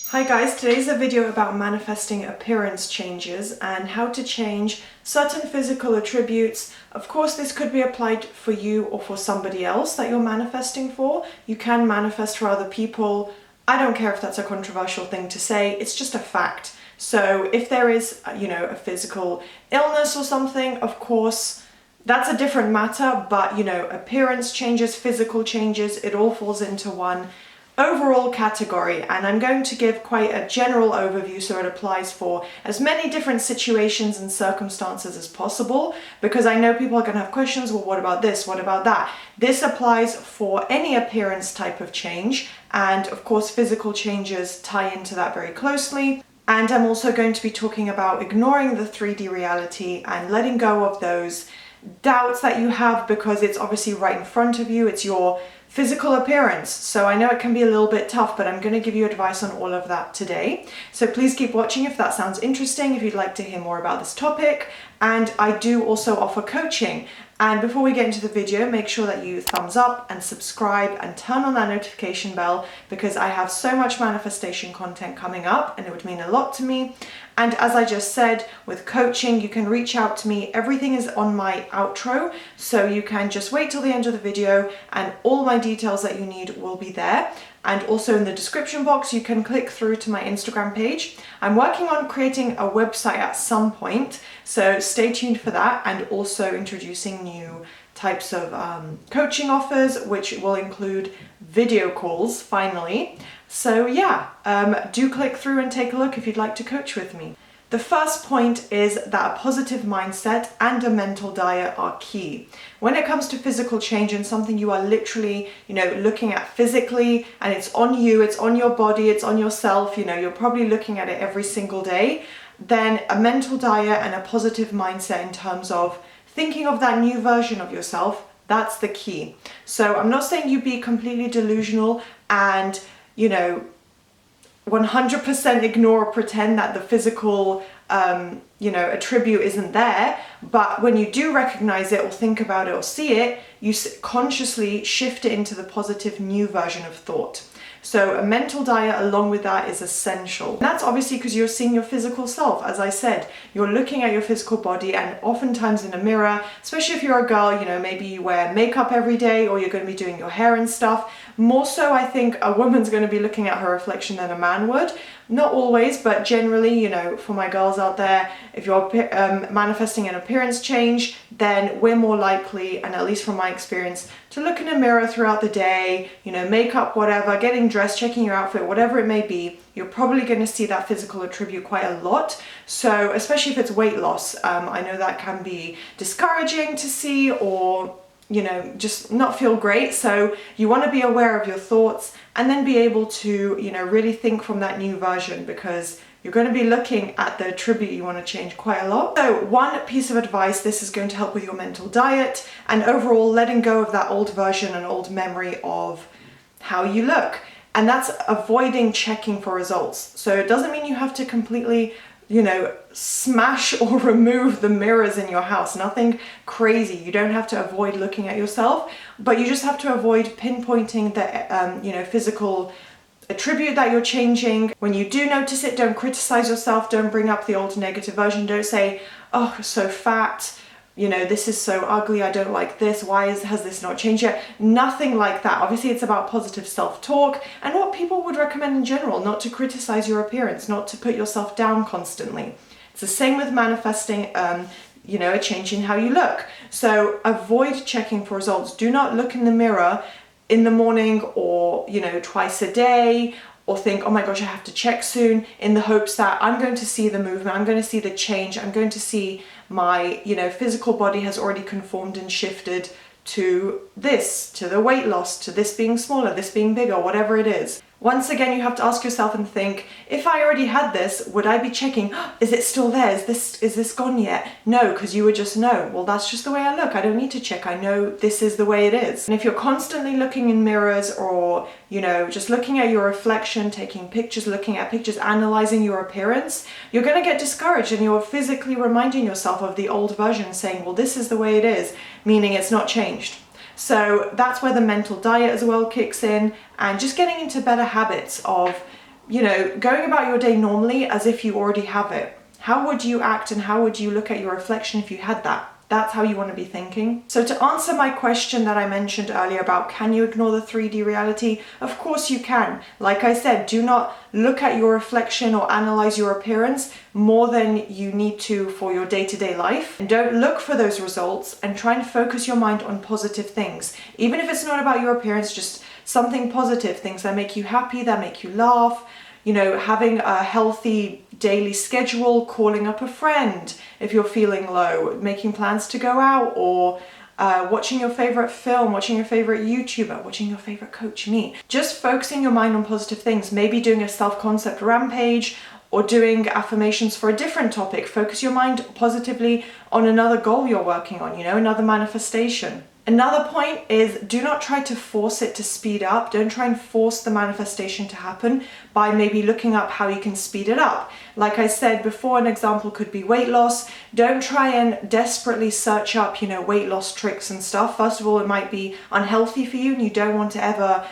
Hi guys, today's a video about manifesting appearance changes and how to change certain physical attributes. Of course, this could be applied for you or for somebody else that you're manifesting for. You can manifest for other people. I don't care if that's a controversial thing to say, it's just a fact. So if there is, a physical illness or something, of course, that's a different matter, but appearance changes, physical changes, it all falls into one overall category, and I'm going to give quite a general overview so it applies for as many different situations and circumstances as possible, because I know people are going to have questions. Well, what about this? What about that? This applies for any appearance type of change, and of course physical changes tie into that very closely. And I'm also going to be talking about ignoring the 3D reality and letting go of those doubts that you have, because it's obviously right in front of you. It's your physical appearance. So I know it can be a little bit tough, but I'm going to give you advice on all of that today. So please keep watching if that sounds interesting, if you'd like to hear more about this topic. And I do also offer coaching. And before we get into the video, make sure that you thumbs up and subscribe and turn on that notification bell, because I have so much manifestation content coming up and it would mean a lot to me. And as I just said, with coaching, you can reach out to me. Everything is on my outro, so you can just wait till the end of the video and all my details that you need will be there. And also in the description box, you can click through to my Instagram page. I'm working on creating a website at some point, so stay tuned for that, and also introducing new types of coaching offers, which will include video calls finally. So yeah, do click through and take a look if you'd like to coach with me. The first point is that a positive mindset and a mental diet are key. When it comes to physical change and something you are literally, looking at physically, and it's on you, it's on your body, it's on yourself, you're probably looking at it every single day, then a mental diet and a positive mindset in terms of thinking of that new version of yourself, that's the key. So I'm not saying you be completely delusional and, 100% ignore or pretend that the physical, attribute isn't there. But when you do recognize it or think about it or see it, you consciously shift it into the positive new version of thought. So a mental diet along with that is essential. And that's obviously because you're seeing your physical self. As I said, you're looking at your physical body, and oftentimes in a mirror, especially if you're a girl, maybe you wear makeup every day or you're going to be doing your hair and stuff. More so, I think a woman's going to be looking at her reflection than a man would. Not always, but generally, for my girls out there, if you're manifesting an appearance change, then we're more likely, and at least from my experience, to look in a mirror throughout the day, makeup, whatever, getting dressed, checking your outfit, whatever it may be. You're probably going to see that physical attribute quite a lot. So especially if it's weight loss, I know that can be discouraging to see, or just not feel great. So you want to be aware of your thoughts and then be able to, really think from that new version, because you're going to be looking at the attribute you want to change quite a lot. So one piece of advice, this is going to help with your mental diet and overall letting go of that old version and old memory of how you look. And that's avoiding checking for results. So it doesn't mean you have to completely smash or remove the mirrors in your house. Nothing crazy. You don't have to avoid looking at yourself, but you just have to avoid pinpointing the physical attribute that you're changing. When you do notice it, don't criticize yourself. Don't bring up the old negative version. Don't say, oh, so fat, this is so ugly, I don't like this, why has this not changed yet? Nothing like that. Obviously it's about positive self-talk and what people would recommend in general, not to criticize your appearance, not to put yourself down constantly. It's the same with manifesting a change in how you look. So avoid checking for results. Do not look in the mirror in the morning or twice a day, or think, oh my gosh, I have to check soon, in the hopes that I'm going to see the movement, I'm going to see the change, I'm going to see my, physical body has already conformed and shifted to this, to the weight loss, to this being smaller, this being bigger, whatever it is. Once again, you have to ask yourself and think, if I already had this, would I be checking, oh, is it still there? Is this gone yet? No, because you would just know, well, that's just the way I look. I don't need to check. I know this is the way it is. And if you're constantly looking in mirrors or, just looking at your reflection, taking pictures, looking at pictures, analyzing your appearance, you're going to get discouraged, and you're physically reminding yourself of the old version, saying, well, this is the way it is, meaning it's not changed. So that's where the mental diet as well kicks in, and just getting into better habits of going about your day normally as if you already have it. How would you act and how would you look at your reflection if you had that? That's how you want to be thinking. So to answer my question that I mentioned earlier about can you ignore the 3D reality? Of course you can. Like I said, do not look at your reflection or analyze your appearance more than you need to for your day-to-day life. And don't look for those results, and try and focus your mind on positive things. Even if it's not about your appearance, just something positive, things that make you happy, that make you laugh. Having a healthy daily schedule, calling up a friend if you're feeling low, making plans to go out, or watching your favorite film, watching your favorite YouTuber, watching your favorite coach, me. Just focusing your mind on positive things, maybe doing a self-concept rampage or doing affirmations for a different topic. Focus your mind positively on another goal you're working on, another manifestation. Another point is, do not try to force it to speed up. Don't try and force the manifestation to happen by maybe looking up how you can speed it up. Like I said before, an example could be weight loss. Don't try and desperately search up, weight loss tricks and stuff. First of all, it might be unhealthy for you and you don't want to ever,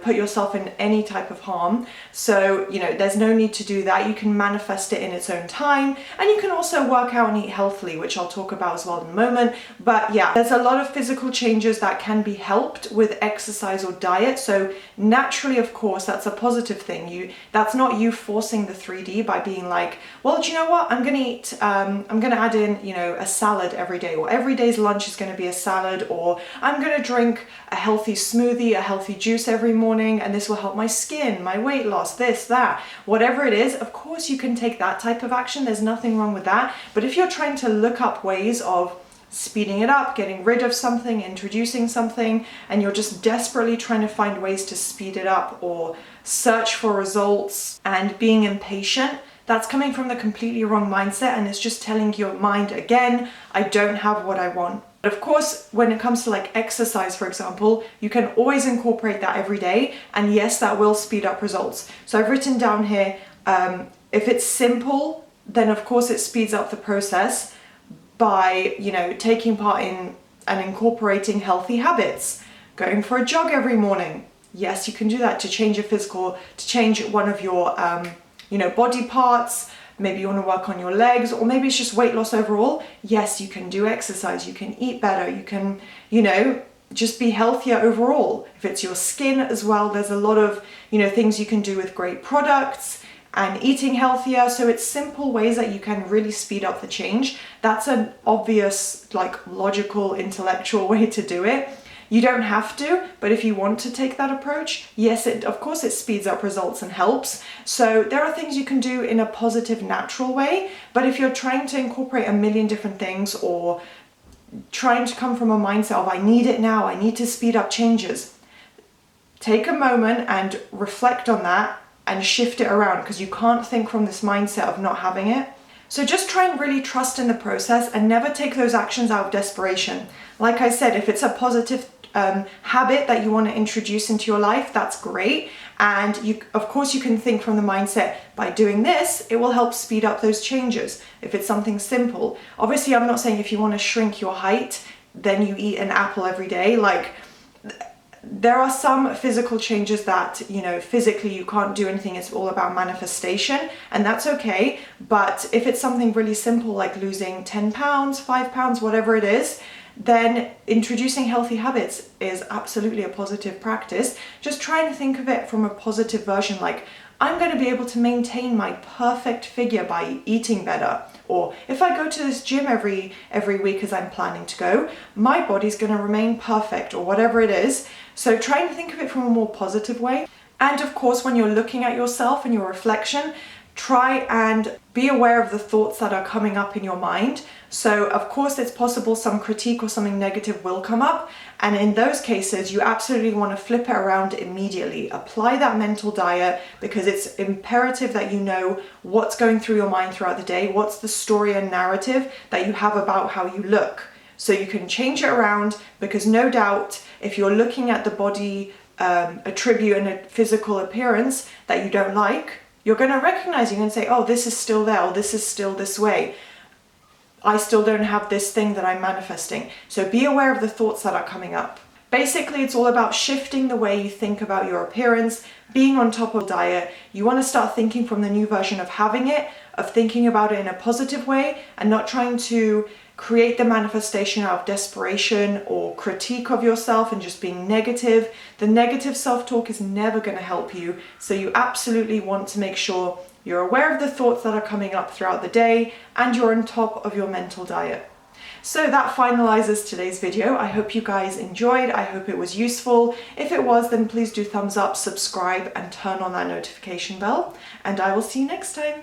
put yourself in any type of harm. So, there's no need to do that. You can manifest it in its own time. And you can also work out and eat healthily, which I'll talk about as well in a moment. But yeah, there's a lot of physical changes that can be helped with exercise or diet. So naturally, of course, that's a positive thing. That's not you forcing the 3D by being like, well, do you know what? I'm going to add in, a salad every day, or every day's lunch is going to be a salad, or I'm going to drink a healthy smoothie, a healthy juice every morning, and this will help my skin, my weight loss, this, that, whatever it is. Of course, you can take that type of action. There's nothing wrong with that. But if you're trying to look up ways of speeding it up, getting rid of something, introducing something, and you're just desperately trying to find ways to speed it up or search for results and being impatient, that's coming from the completely wrong mindset, and it's just telling your mind again, I don't have what I want. But of course, when it comes to like exercise, for example, you can always incorporate that every day, and yes, that will speed up results. So I've written down here, if it's simple, then of course it speeds up the process by, taking part in and incorporating healthy habits, going for a jog every morning. Yes, you can do that to change to change one of your, body parts. Maybe you want to work on your legs, or maybe it's just weight loss overall. Yes, you can do exercise, you can eat better, you can, just be healthier overall. If it's your skin as well, there's a lot of, things you can do with great products and eating healthier. So it's simple ways that you can really speed up the change. That's an obvious, logical, intellectual way to do it. You don't have to, but if you want to take that approach, yes, of course it speeds up results and helps. So there are things you can do in a positive, natural way, but if you're trying to incorporate a million different things, or trying to come from a mindset of I need it now, I need to speed up changes, take a moment and reflect on that and shift it around, because you can't think from this mindset of not having it. So just try and really trust in the process and never take those actions out of desperation. Like I said, if it's a positive habit that you want to introduce into your life, that's great. And of course you can think from the mindset, by doing this, it will help speed up those changes. If it's something simple, obviously I'm not saying if you want to shrink your height, then you eat an apple every day. There are some physical changes that, physically you can't do anything. It's all about manifestation, and that's okay. But if it's something really simple, like losing 10 pounds, 5 pounds, whatever it is, then introducing healthy habits is absolutely a positive practice. Just try and think of it from a positive version, like, I'm going to be able to maintain my perfect figure by eating better. Or if I go to this gym every week as I'm planning to go, my body's going to remain perfect, or whatever it is. So try and think of it from a more positive way. And of course, when you're looking at yourself and your reflection, try and be aware of the thoughts that are coming up in your mind. So of course it's possible some critique or something negative will come up, and in those cases you absolutely want to flip it around immediately. Apply that mental diet, because it's imperative that you know what's going through your mind throughout the day, what's the story and narrative that you have about how you look. So you can change it around, because no doubt if you're looking at the body attribute and a physical appearance that you don't like, you're going to recognize, you can say, oh, this is still there, or this is still this way. I still don't have this thing that I'm manifesting. So be aware of the thoughts that are coming up. Basically, it's all about shifting the way you think about your appearance, being on top of diet. You want to start thinking from the new version of having it, of thinking about it in a positive way and not trying to create the manifestation out of desperation or critique of yourself and just being negative. The negative self-talk is never going to help you. So you absolutely want to make sure you're aware of the thoughts that are coming up throughout the day and you're on top of your mental diet. So that finalizes today's video. I hope you guys enjoyed. I hope it was useful. If it was, then please do thumbs up, subscribe, and turn on that notification bell. And I will see you next time.